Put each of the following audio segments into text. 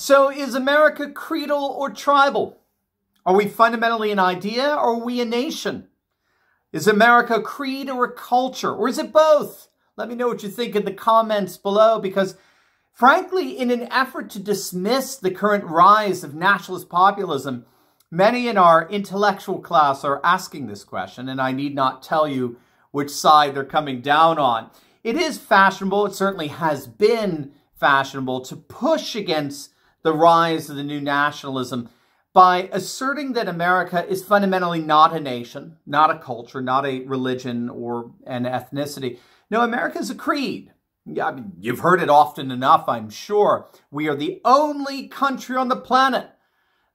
So is America creedal or tribal? Are we fundamentally an idea or are we a nation? Is America a creed or a culture? Or is it both? Let me know what you think in the comments below, because frankly, in an effort to dismiss the current rise of nationalist populism, many in our intellectual class are asking this question, and I need not tell you which side they're coming down on. It is fashionable, it certainly has been fashionable, to push against the rise of the new nationalism by asserting that America is fundamentally not a nation, not a culture, not a religion or an ethnicity. No, America is a creed. I mean, you've heard it often enough, I'm sure. We are the only country on the planet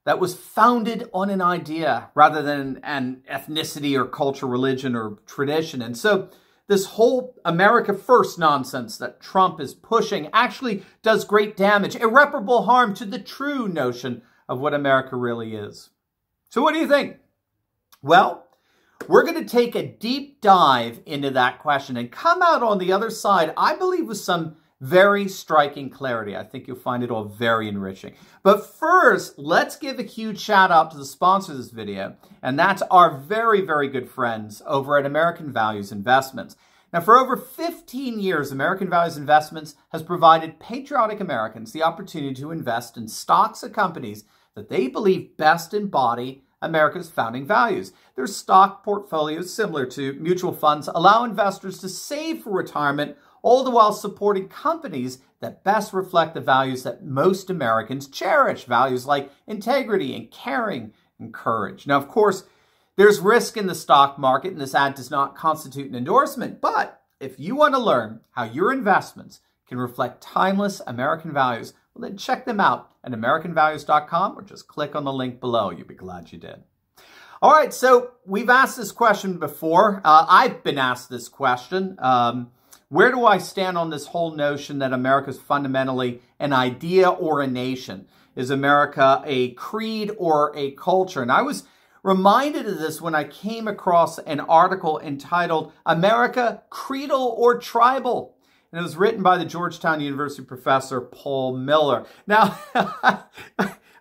that was founded on an idea rather than an ethnicity or culture, religion, or tradition. And so this whole America First nonsense that Trump is pushing actually does great damage, irreparable harm to the true notion of what America really is. So what do you think? Well, we're going to take a deep dive into that question and come out on the other side, I believe, with some very striking clarity. I think you'll find it all very enriching. But first, let's give a huge shout out to the sponsor of this video, and that's our very, very good friends over at American Values Investments. Now, for over 15 years, American Values Investments has provided patriotic Americans the opportunity to invest in stocks of companies that they believe best embody America's founding values. Their stock portfolios, similar to mutual funds, allow investors to save for retirement, all the while supporting companies that best reflect the values that most Americans cherish, values like integrity and caring and courage. Now, of course, there's risk in the stock market, and this ad does not constitute an endorsement, but if you want to learn how your investments can reflect timeless American values, well, then check them out at AmericanValues.com or just click on the link below. You'll be glad you did. All right, so we've asked this question before. I've been asked this question. Where do I stand on this whole notion that America is fundamentally an idea or a nation? Is America a creed or a culture? And I was reminded of this when I came across an article entitled America Creedal or Tribal? And it was written by the Georgetown University professor Paul Miller. Now,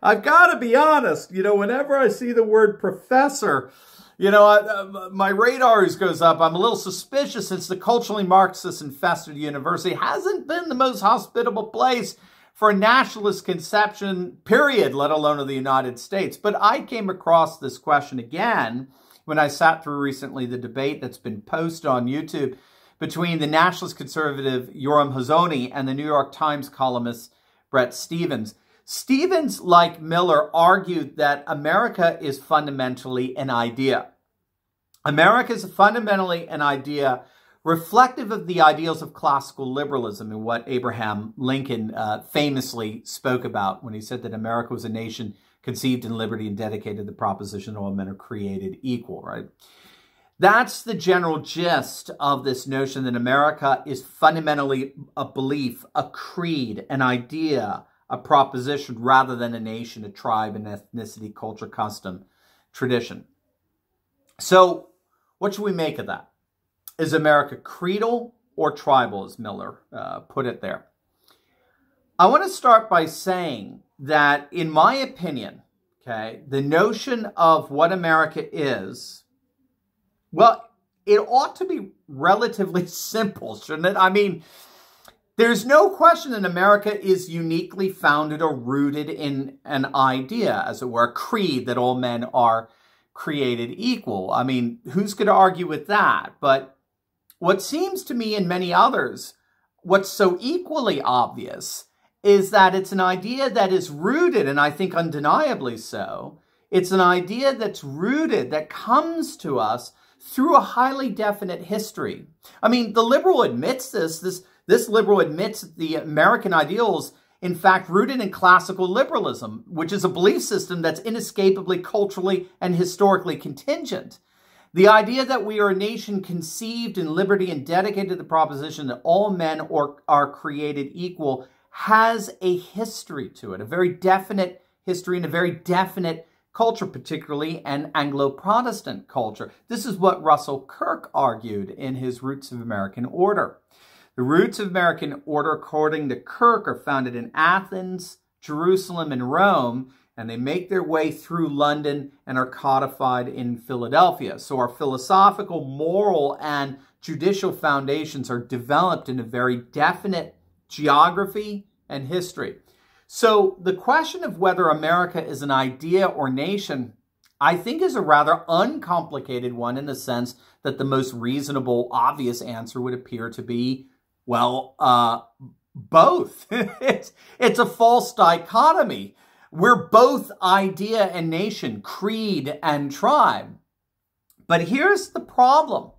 I've got to be honest, whenever I see the word professor, my radar goes up. I'm a little suspicious since the culturally Marxist-infested university hasn't been the most hospitable place for a nationalist conception, period, let alone of the United States. But I came across this question again when I sat through recently the debate that's been posted on YouTube between the nationalist conservative Yoram Hazony and the New York Times columnist Bret Stephens. Stephens, like Miller, argued that America is fundamentally an idea. America is fundamentally an idea reflective of the ideals of classical liberalism and what Abraham Lincoln famously spoke about when he said that America was a nation conceived in liberty and dedicated to the proposition that all men are created equal, right? That's the general gist of this notion that America is fundamentally a belief, a creed, an idea, a proposition, rather than a nation, a tribe, an ethnicity, culture, custom, tradition. So what should we make of that? Is America creedal or tribal, as Miller put it there? I want to start by saying that, in my opinion, the notion of what America is, well, it ought to be relatively simple, shouldn't it? I mean, there's no question that America is uniquely founded or rooted in an idea, as it were, a creed that all men are created equal. I mean, who's going to argue with that? But what seems to me and many others, what's so equally obvious is that it's an idea that is rooted, and I think undeniably so, it's an idea that's rooted, that comes to us through a highly definite history. I mean, the liberal admits this. This liberal admits that the American ideals, in fact, rooted in classical liberalism, which is a belief system that's inescapably culturally and historically contingent. The idea that we are a nation conceived in liberty and dedicated to the proposition that all men are created equal has a history to it, a very definite history and a very definite culture, particularly an Anglo-Protestant culture. This is what Russell Kirk argued in his Roots of American Order. The roots of American order, according to Kirk, are founded in Athens, Jerusalem, and Rome, and they make their way through London and are codified in Philadelphia. So our philosophical, moral, and judicial foundations are developed in a very definite geography and history. So the question of whether America is an idea or nation, I think, is a rather uncomplicated one, in the sense that the most reasonable, obvious answer would appear to be, well, both. It's a false dichotomy. We're both idea and nation, creed and tribe. But here's the problem.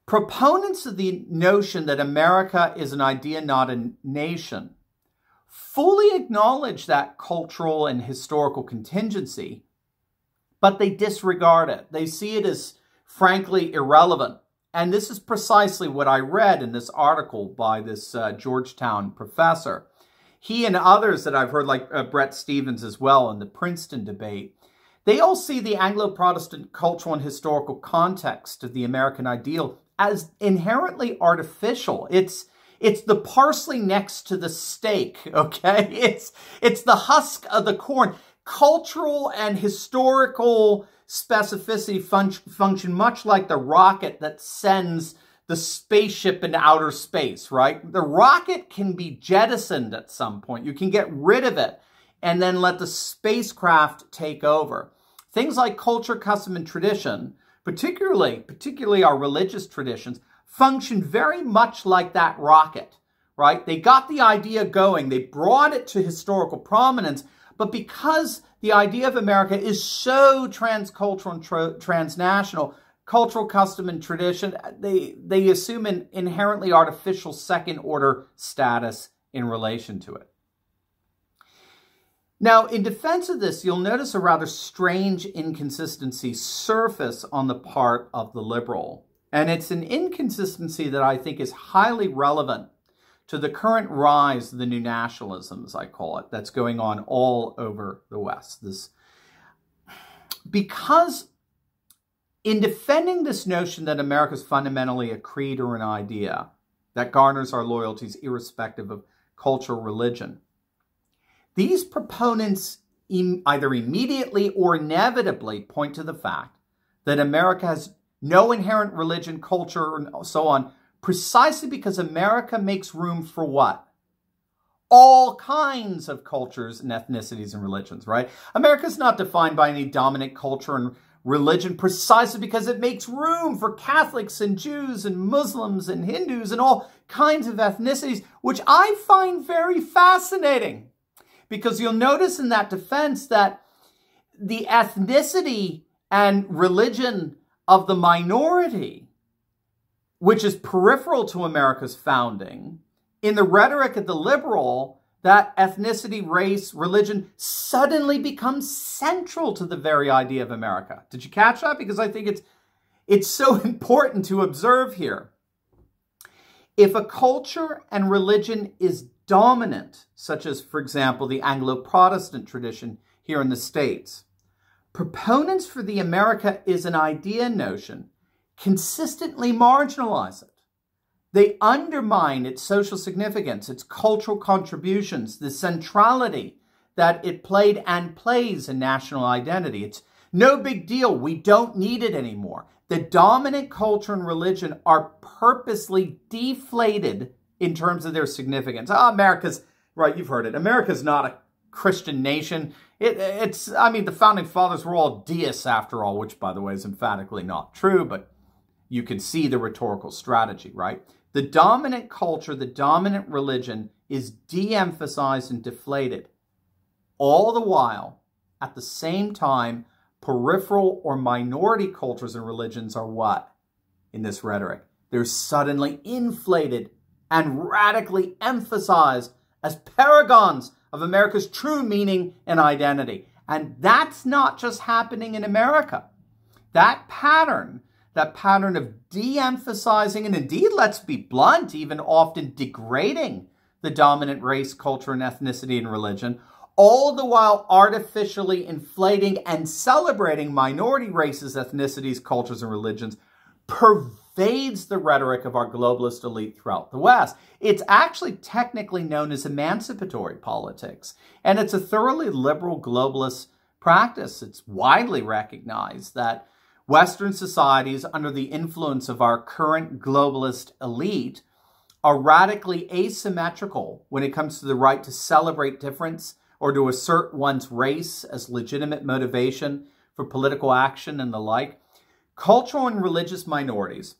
Proponents of the notion that America is an idea, not a nation, fully acknowledge that cultural and historical contingency, but they disregard it. They see it as, frankly, irrelevant. And this is precisely what I read in this article by this Georgetown professor. He and others that I've heard, like Bret Stephens as well, in the Princeton debate, they all see the Anglo-Protestant cultural and historical context of the American ideal as inherently artificial. It's the parsley next to the steak, okay? It's the husk of the corn. Cultural and historical specificity function much like the rocket that sends the spaceship into outer space, right? The rocket can be jettisoned at some point. You can get rid of it and then let the spacecraft take over. Things like culture, custom, and tradition, particularly our religious traditions, function very much like that rocket, right? They got the idea going. They brought it to historical prominence. But because the idea of America is so transcultural and transnational, cultural custom and tradition, they assume an inherently artificial second-order status in relation to it. Now, in defense of this, you'll notice a rather strange inconsistency surface on the part of the liberal. And it's an inconsistency that I think is highly relevant to the current rise of the new nationalism, as I call it, that's going on all over the West. Because in defending this notion that America is fundamentally a creed or an idea that garners our loyalties irrespective of culture or religion, these proponents either immediately or inevitably point to the fact that America has no inherent religion, culture, and so on, precisely because America makes room for what? All kinds of cultures and ethnicities and religions, right? America is not defined by any dominant culture and religion precisely because it makes room for Catholics and Jews and Muslims and Hindus and all kinds of ethnicities, which I find very fascinating. Because you'll notice in that defense that the ethnicity and religion of the minority, which is peripheral to America's founding, in the rhetoric of the liberal, that ethnicity, race, religion suddenly becomes central to the very idea of America. Did you catch that? Because I think it's so important to observe here. If a culture and religion is dominant, such as, for example, the Anglo-Protestant tradition here in the States, proponents for the America is an idea notion consistently marginalize it. They undermine its social significance, its cultural contributions, the centrality that it played and plays in national identity. It's no big deal. We don't need it anymore. The dominant culture and religion are purposely deflated in terms of their significance. Oh, America's, right, you've heard it. America's not a Christian nation. I mean, the founding fathers were all deists after all, which, by the way, is emphatically not true, but you can see the rhetorical strategy, right? The dominant culture, the dominant religion is de-emphasized and deflated. All the while, at the same time, peripheral or minority cultures and religions are what? In this rhetoric, they're suddenly inflated and radically emphasized as paragons of America's true meaning and identity. And that's not just happening in America. That pattern of de-emphasizing and indeed, let's be blunt, even often degrading the dominant race, culture, and ethnicity and religion, all the while artificially inflating and celebrating minority races, ethnicities, cultures, and religions, pervades pervades the rhetoric of our globalist elite throughout the West. It's actually technically known as emancipatory politics, and it's a thoroughly liberal globalist practice. It's widely recognized that Western societies, under the influence of our current globalist elite, are radically asymmetrical when it comes to the right to celebrate difference or to assert one's race as legitimate motivation for political action and the like. Cultural and religious minorities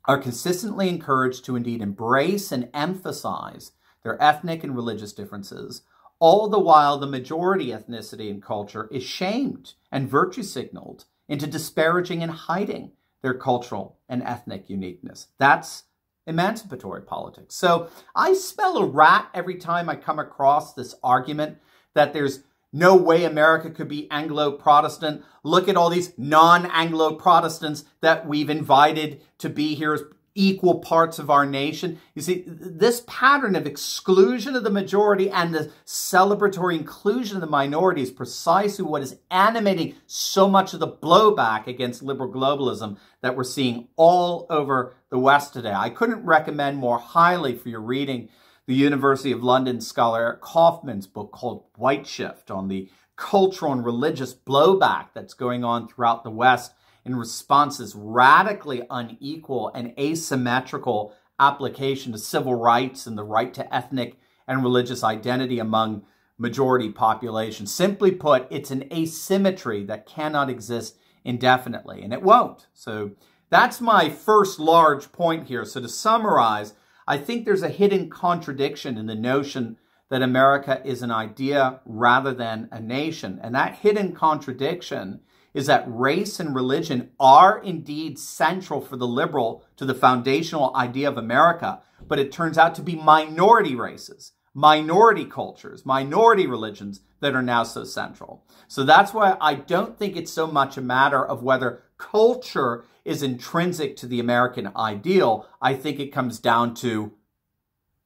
are consistently encouraged to indeed embrace and emphasize their ethnic and religious differences, all the while the majority ethnicity and culture is shamed and virtue signaled into disparaging and hiding their cultural and ethnic uniqueness. That's emancipatory politics. So I smell a rat every time I come across this argument that there's no way America could be Anglo-Protestant. Look at all these non-Anglo-Protestants that we've invited to be here as equal parts of our nation. You see, this pattern of exclusion of the majority and the celebratory inclusion of the minority is precisely what is animating so much of the blowback against liberal globalism that we're seeing all over the West today. I couldn't recommend more highly for your reading the University of London scholar Eric Kaufman's book called White Shift on the cultural and religious blowback that's going on throughout the West in response to this radically unequal and asymmetrical application to civil rights and the right to ethnic and religious identity among majority populations. Simply put, it's an asymmetry that cannot exist indefinitely, and it won't. So that's my first large point here. So to summarize, I think there's a hidden contradiction in the notion that America is an idea rather than a nation. And that hidden contradiction is that race and religion are indeed central for the liberal to the foundational idea of America, but it turns out to be minority races, minority cultures, minority religions that are now so central. So that's why I don't think it's so much a matter of whether culture is intrinsic to the American ideal. I think it comes down to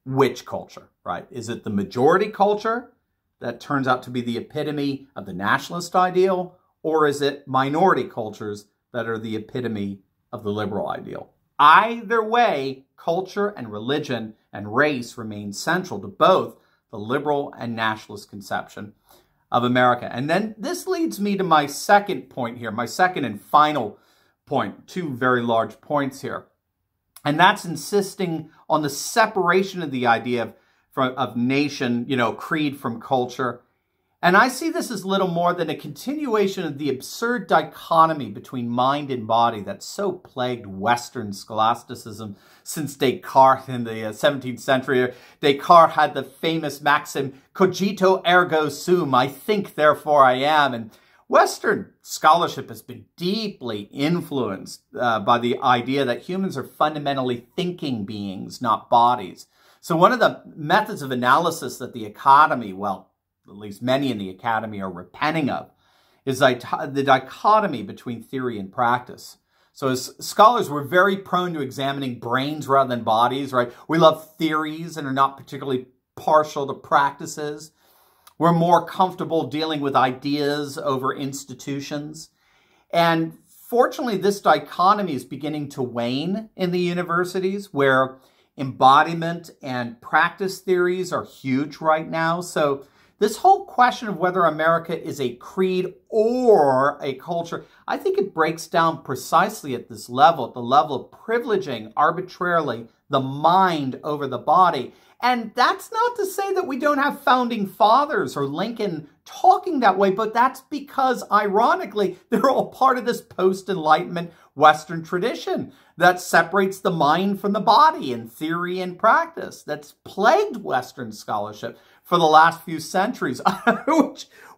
which culture, right? Is it the majority culture that turns out to be the epitome of the nationalist ideal, or is it minority cultures that are the epitome of the liberal ideal? Either way, culture and religion and race remain central to both the liberal and nationalist conception of America. And then this leads me to my second point here, my second and final point, two very large points here. And that's insisting on the separation of the idea of nation, creed from culture. And I see this as little more than a continuation of the absurd dichotomy between mind and body that so plagued Western scholasticism since Descartes in the 17th century. Descartes had the famous maxim, cogito ergo sum, I think, therefore I am. And Western scholarship has been deeply influenced by the idea that humans are fundamentally thinking beings, not bodies. So one of the methods of analysis that the academy, at least many in the academy, are repenting of, is the dichotomy between theory and practice. So as scholars, we're very prone to examining brains rather than bodies, right? We love theories and are not particularly partial to practices. We're more comfortable dealing with ideas over institutions. And fortunately, this dichotomy is beginning to wane in the universities, where embodiment and practice theories are huge right now. So this whole question of whether America is a creed or a culture, I think it breaks down precisely at this level, at the level of privileging arbitrarily the mind over the body. And that's not to say that we don't have founding fathers or Lincoln talking that way, but that's because, ironically, they're all part of this post-Enlightenment Western tradition that separates the mind from the body in theory and practice, that's plagued Western scholarship for the last few centuries,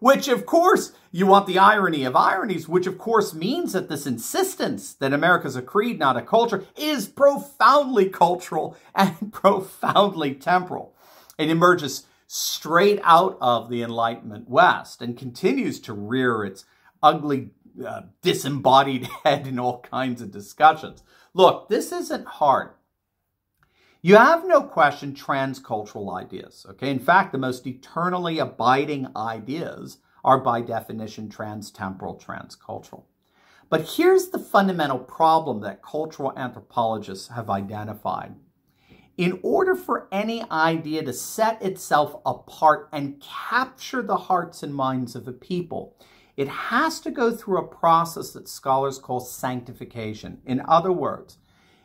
which of course, you want the irony of ironies, which of course means that this insistence that America's a creed, not a culture, is profoundly cultural and profoundly temporal. It emerges straight out of the Enlightenment West and continues to rear its ugly, disembodied head in all kinds of discussions. Look, this isn't hard. You have no question transcultural ideas, okay? In fact, the most eternally abiding ideas are by definition transtemporal, transcultural. But here's the fundamental problem that cultural anthropologists have identified. In order for any idea to set itself apart and capture the hearts and minds of a people, it has to go through a process that scholars call sanctification. In other words,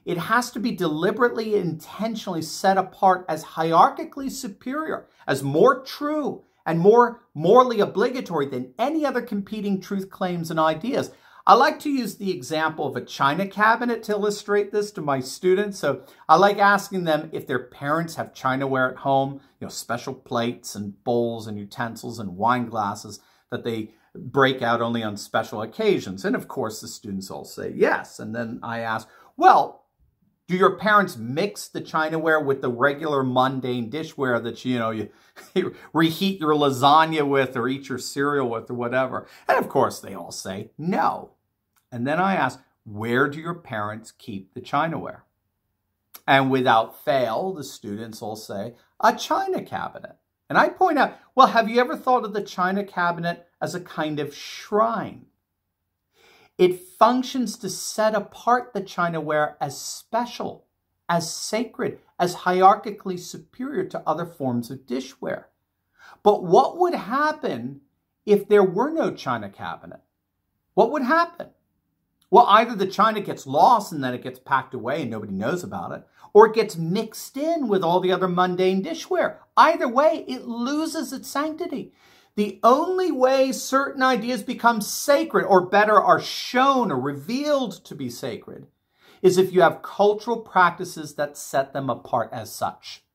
it has to be deliberately, intentionally set apart as hierarchically superior, as more true and more morally obligatory than any other competing truth claims and ideas. I like to use the example of a china cabinet to illustrate this to my students. So I like asking them if their parents have chinaware at home, special plates and bowls and utensils and wine glasses that they break out only on special occasions. And of course, the students all say yes. And then I ask, well, do your parents mix the chinaware with the regular mundane dishware that you reheat your lasagna with or eat your cereal with or whatever? And of course, they all say no. And then I ask, where do your parents keep the chinaware? And without fail, the students all say, a china cabinet. And I point out, well, have you ever thought of the china cabinet as a kind of shrine? It functions to set apart the chinaware as special, as sacred, as hierarchically superior to other forms of dishware. But what would happen if there were no china cabinet? What would happen? Well, either the china gets lost and then it gets packed away and nobody knows about it, or it gets mixed in with all the other mundane dishware. Either way, it loses its sanctity. The only way certain ideas become sacred, or better, are shown or revealed to be sacred, is if you have cultural practices that set them apart as such.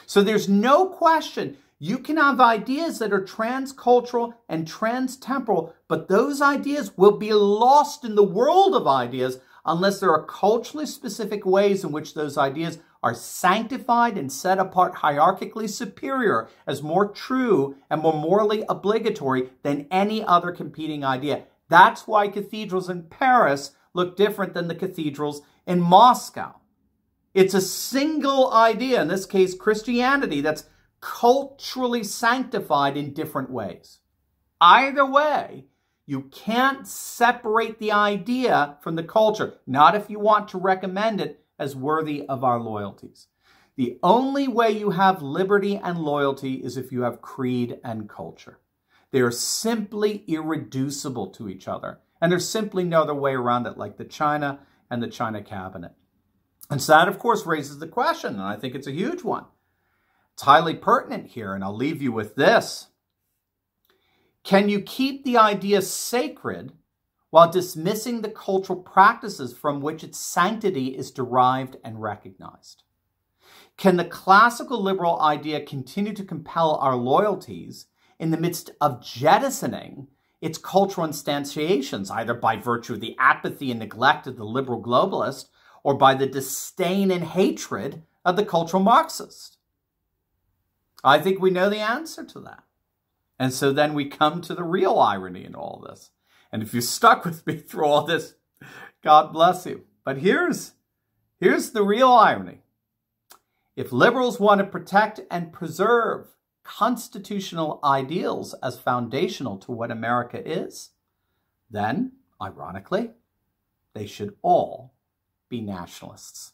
So there's no question you can have ideas that are transcultural and transtemporal, but those ideas will be lost in the world of ideas unless there are culturally specific ways in which those ideas are sanctified and set apart hierarchically superior as more true and more morally obligatory than any other competing idea. That's why cathedrals in Paris look different than the cathedrals in Moscow. It's a single idea, in this case Christianity, that's culturally sanctified in different ways. Either way, you can't separate the idea from the culture, not if you want to recommend it as worthy of our loyalties. The only way you have liberty and loyalty is if you have creed and culture. They are simply irreducible to each other, and there's simply no other way around it, like the china and the china cabinet. And so that, of course, raises the question, and I think it's a huge one. It's highly pertinent here, and I'll leave you with this. Can you keep the idea sacred while dismissing the cultural practices from which its sanctity is derived and recognized? Can the classical liberal idea continue to compel our loyalties in the midst of jettisoning its cultural instantiations, either by virtue of the apathy and neglect of the liberal globalist or by the disdain and hatred of the cultural Marxist? I think we know the answer to that. And so then we come to the real irony in all this. And if you're stuck with me through all this, God bless you. But here's the real irony. If liberals want to protect and preserve constitutional ideals as foundational to what America is, then, ironically, they should all be nationalists.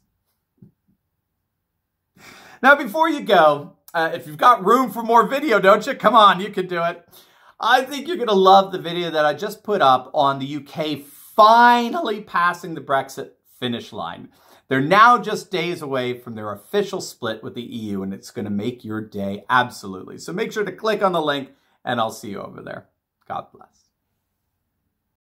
Now, before you go, if you've got room for more video, don't you? Come on, you can do it. I think you're going to love the video that I just put up on the UK finally passing the Brexit finish line. They're now just days away from their official split with the EU, and it's going to make your day absolutely. So make sure to click on the link, and I'll see you over there. God bless.